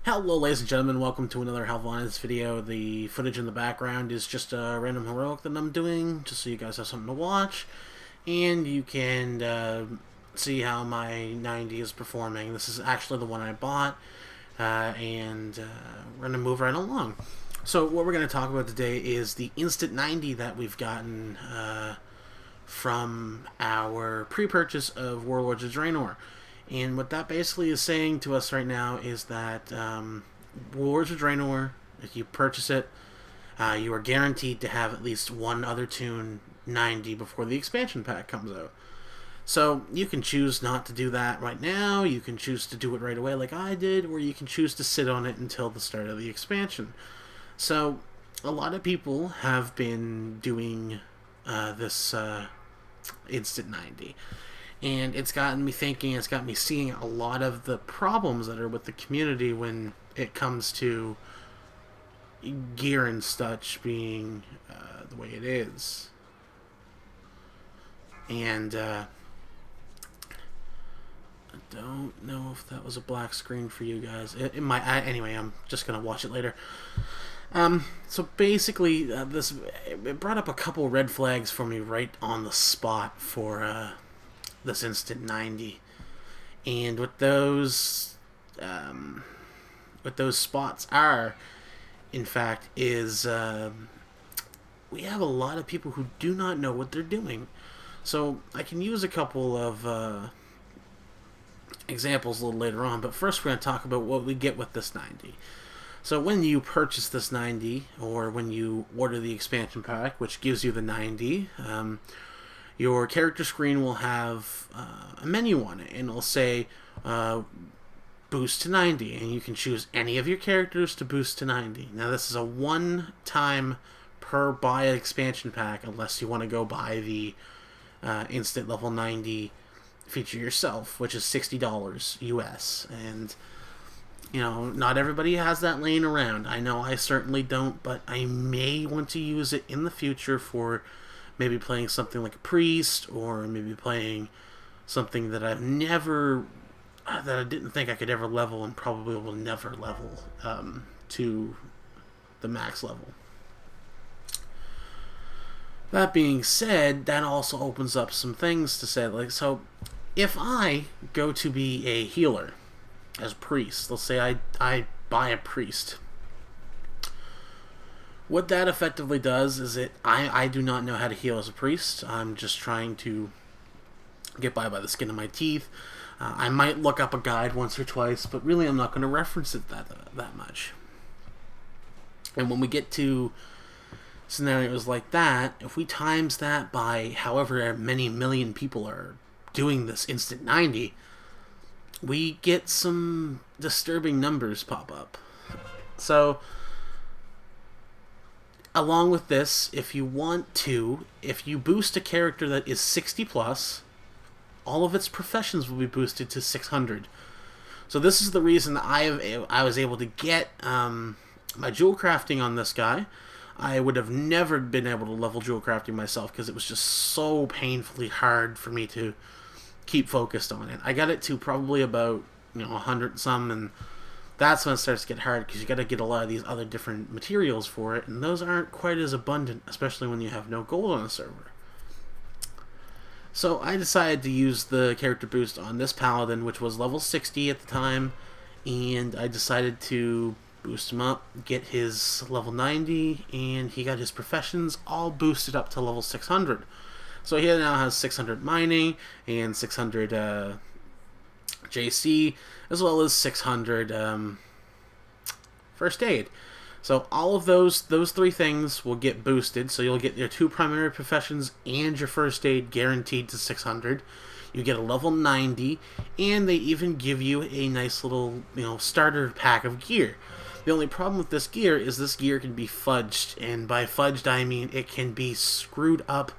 Hello ladies and gentlemen, welcome to another Halvonis video. The footage in the background is just a random heroic that I'm doing, just so you guys have something to watch. And you can see how my 90 is performing. This is actually the one I bought, and we're going to move right along. So what we're going to talk about today is the instant 90 that we've gotten from our pre-purchase of Warlords of Draenor. And what that basically is saying to us right now is that Warlords of Draenor, if you purchase it, you are guaranteed to have at least one other tune 90 before the expansion pack comes out. So you can choose not to do that right now, you can choose to do it right away like I did, or you can choose to sit on it until the start of the expansion. So a lot of people have been doing this instant 90. And it's gotten me thinking, it's got me seeing a lot of the problems that are with the community when it comes to gear and such being the way it is. And I don't know if that was a black screen for you guys. It might. Anyway, I'm just going to watch it later. So basically, it brought up a couple red flags for me right on the spot for this instant 90, and what those spots are, in fact, is we have a lot of people who do not know what they're doing. So I can use a couple of examples a little later on, but first we're going to talk about what we get with this 90. So when you purchase this 90, or when you order the expansion pack, which gives you the 90, your character screen will have a menu on it, and it'll say boost to 90, and you can choose any of your characters to boost to 90. Now this is a one-time per buy expansion pack, unless you want to go buy the instant level 90 feature yourself, which is $60 US. And you know, not everybody has that laying around. I know I certainly don't, but I may want to use it in the future for maybe playing something like a priest, or maybe playing something that I've never, that I didn't think I could ever level, and probably will never level to the max level. That being said, that also opens up some things to say, like, so if I go to be a healer as a priest, let's say I buy a priest. What that effectively does is I do not know how to heal as a priest. I'm just trying to get by the skin of my teeth. I might look up a guide once or twice, but really I'm not going to reference it that much. And when we get to scenarios like that, if we times that by however many million people are doing this instant 90, we get some disturbing numbers pop up. So along with this, if you boost a character that is 60 plus, all of its professions will be boosted to 600. So this is the reason that I was able to get my jewel crafting on this guy. I would have never been able to level jewel crafting myself because it was just so painfully hard for me to keep focused on it. I got it to probably about 100 some, and that's when it starts to get hard because you got to get a lot of these other different materials for it, and those aren't quite as abundant, especially when you have no gold on a server. So I decided to use the character boost on this paladin, which was level 60 at the time, and I decided to boost him up, get his level 90, and he got his professions all boosted up to level 600. So he now has 600 mining and 600 JC, as well as 600 first aid. So all of those three things will get boosted. So you'll get your two primary professions and your first aid guaranteed to 600. You get a level 90, and they even give you a nice little starter pack of gear. The only problem with this gear is this gear can be fudged, and by fudged I mean it can be screwed up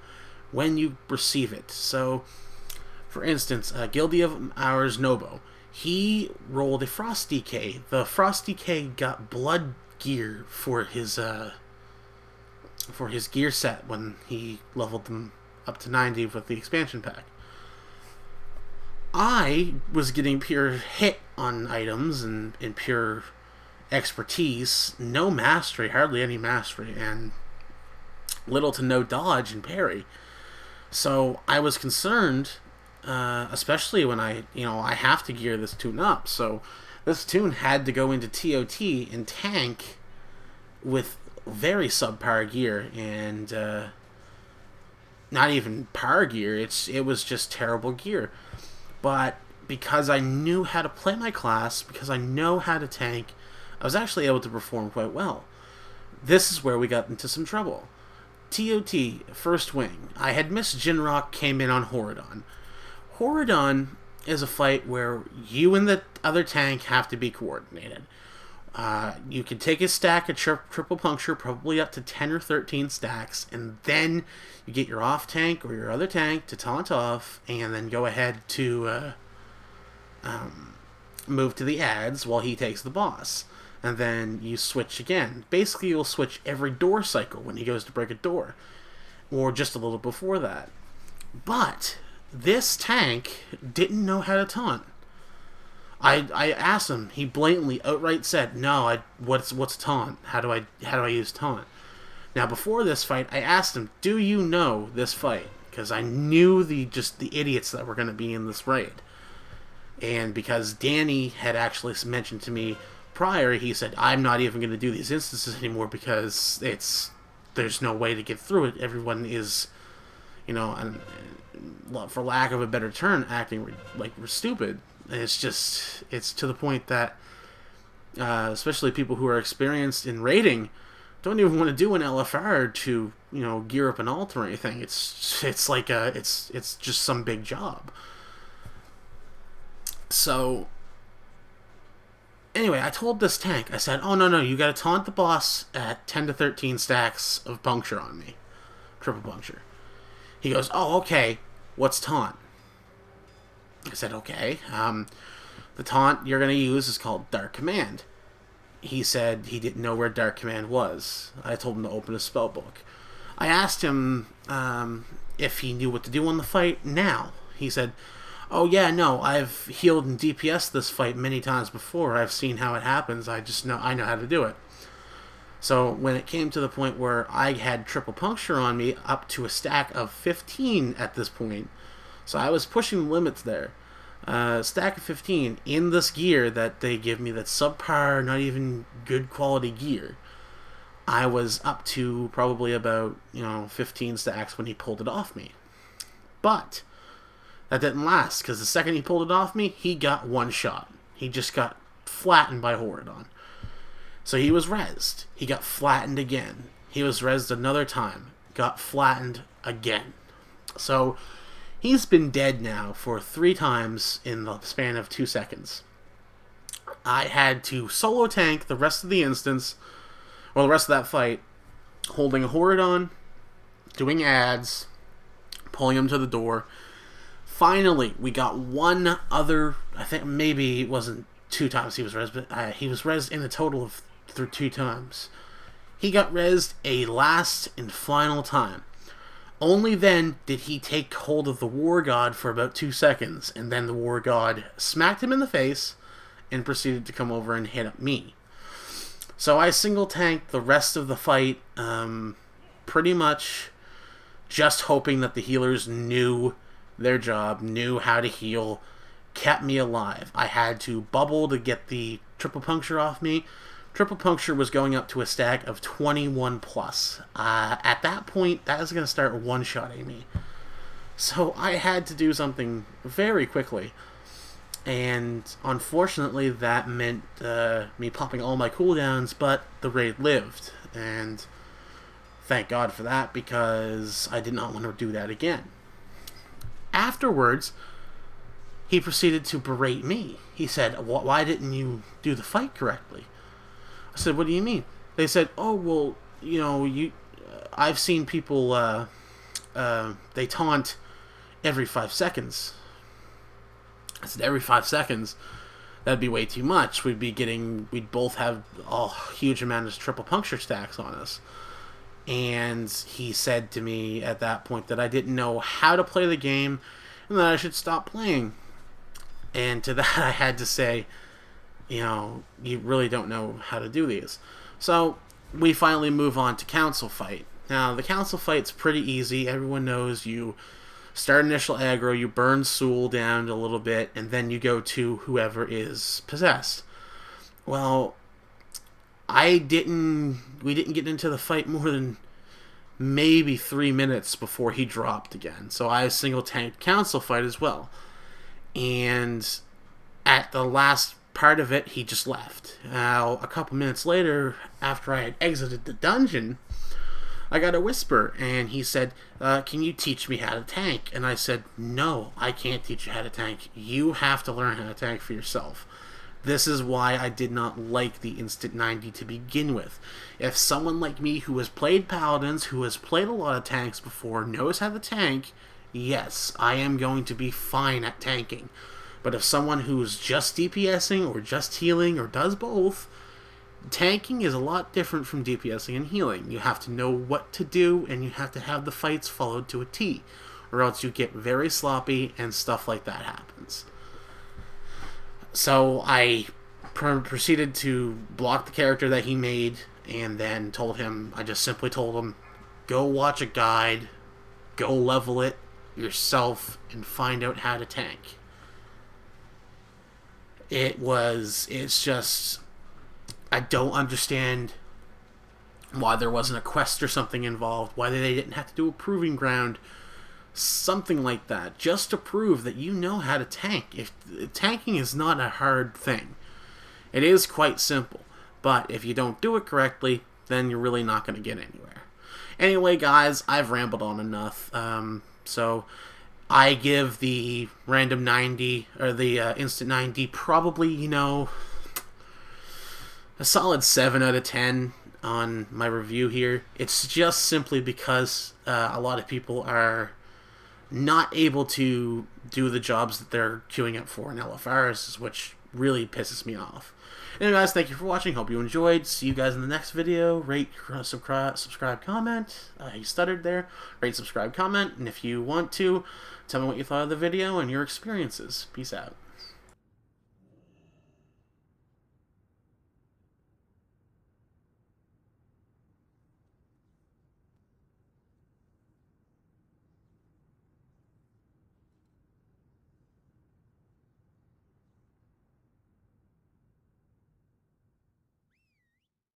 when you receive it. So, for instance, Guildy of ours, Nobo, he rolled a Frost DK. The Frost DK got blood gear for his gear set when he leveled them up to 90 with the expansion pack. I was getting pure hit on items and pure expertise, no mastery, hardly any mastery, and little to no dodge and parry. So I was concerned, especially when I have to gear this toon up. So this toon had to go into TOT and tank with very subpar gear, and not even par gear. It was just terrible gear. But because I knew how to play my class, because I know how to tank, I was actually able to perform quite well. This is where we got into some trouble. TOT, first wing. I had missed Jinrock, came in on Horadon. Horadon is a fight where you and the other tank have to be coordinated. You can take a stack of triple puncture, probably up to 10 or 13 stacks, and then you get your off tank or your other tank to taunt off, and then go ahead to move to the ads while he takes the boss. And then you switch again. Basically, you'll switch every door cycle when he goes to break a door, or just a little before that. But this tank didn't know how to taunt. I asked him. He blatantly, outright said, "No, what's taunt? How do I use taunt?" Now, before this fight, I asked him, "Do you know this fight?" Because I knew the idiots that were going to be in this raid, and because Danny had actually mentioned to me prior, he said, "I'm not even going to do these instances anymore because there's no way to get through it. Everyone is, and for lack of a better term, acting like we're stupid." And it's to the point that, especially people who are experienced in raiding, don't even want to do an LFR to, gear up an ult or anything. It's just some big job. So, anyway, I told this tank, I said, "Oh, no, you gotta taunt the boss at 10 to 13 stacks of puncture on me. Triple puncture." He goes, "Oh, okay. What's taunt?" I said, "Okay. The taunt you're gonna use is called Dark Command." He said he didn't know where Dark Command was. I told him to open a spell book. I asked him if he knew what to do on the fight now. He said, "Oh yeah, no, I've healed and DPS this fight many times before. I've seen how it happens. I know how to do it." So when it came to the point where I had triple puncture on me, up to a stack of 15 at this point, so I was pushing the limits there. Stack of 15 in this gear that they give me, that's subpar, not even good quality gear. I was up to probably about 15 stacks when he pulled it off me. But that didn't last, because the second he pulled it off me, he got one shot. He just got flattened by Horadon. So he was rezzed. He got flattened again. He was rezzed another time. Got flattened again. So he's been dead now for 3 times in the span of 2 seconds. I had to solo tank the rest of the instance, or the rest of that fight, holding a Horadon, doing ads, pulling him to the door. Finally, we got one other, I think maybe it wasn't 2 times he was rezzed, but he was rezzed in a total of 2 times. He got rezzed a last and final time. Only then did he take hold of the War God for about 2 seconds, and then the War God smacked him in the face and proceeded to come over and hit me. So I single tanked the rest of the fight, pretty much just hoping that the healers knew their job, knew how to heal, kept me alive. I had to bubble to get the triple puncture off me. Triple puncture was going up to a stack of 21 plus. At that point, that was going to start one-shotting me. So I had to do something very quickly. And unfortunately, that meant me popping all my cooldowns, but the raid lived. And thank God for that, because I did not want to do that again. Afterwards, he proceeded to berate me. He said, "Why didn't you do the fight correctly?" I said, "What do you mean?" They said, "Oh, well, I've seen people, they taunt every 5 seconds. I said, "Every 5 seconds? That'd be way too much. We'd both have a huge amount of triple puncture stacks on us." And he said to me at that point that I didn't know how to play the game and that I should stop playing. And to that I had to say, you really don't know how to do these. So we finally move on to council fight. Now, the council fight's pretty easy. Everyone knows you start initial aggro, you burn Soul down a little bit, and then you go to whoever is possessed. Well, we didn't get into the fight more than maybe 3 minutes before he dropped again. So I single tanked council fight as well. And at the last part of it, he just left. Now, a couple minutes later, after I had exited the dungeon, I got a whisper, and he said, can you teach me how to tank? And I said, no, I can't teach you how to tank. You have to learn how to tank for yourself. This is why I did not like the Instant 90 to begin with. If someone like me who has played Paladins, who has played a lot of tanks before, knows how to tank, yes, I am going to be fine at tanking. But if someone who's just DPSing or just healing or does both, tanking is a lot different from DPSing and healing. You have to know what to do, and you have to have the fights followed to a T, or else you get very sloppy and stuff like that happens. So I proceeded to block the character that he made, and then I just simply told him, go watch a guide, go level it yourself, and find out how to tank. It's just, I don't understand why there wasn't a quest or something involved, why they didn't have to do a proving ground, something like that, just to prove that you know how to tank. If tanking is not a hard thing, it is quite simple, but if you don't do it correctly, then you're really not going to get anywhere. Anyway, guys, I've rambled on enough. So I give the random 90, or the instant 90, probably, a solid 7 out of 10 on my review here. It's just simply because a lot of people are not able to do the jobs that they're queuing up for in LFRs, which really pisses me off. Anyway, guys, thank you for watching. Hope you enjoyed. See you guys in the next video. Rate, subscribe, comment. You stuttered there. Rate, subscribe, comment. And if you want to, tell me what you thought of the video and your experiences. Peace out.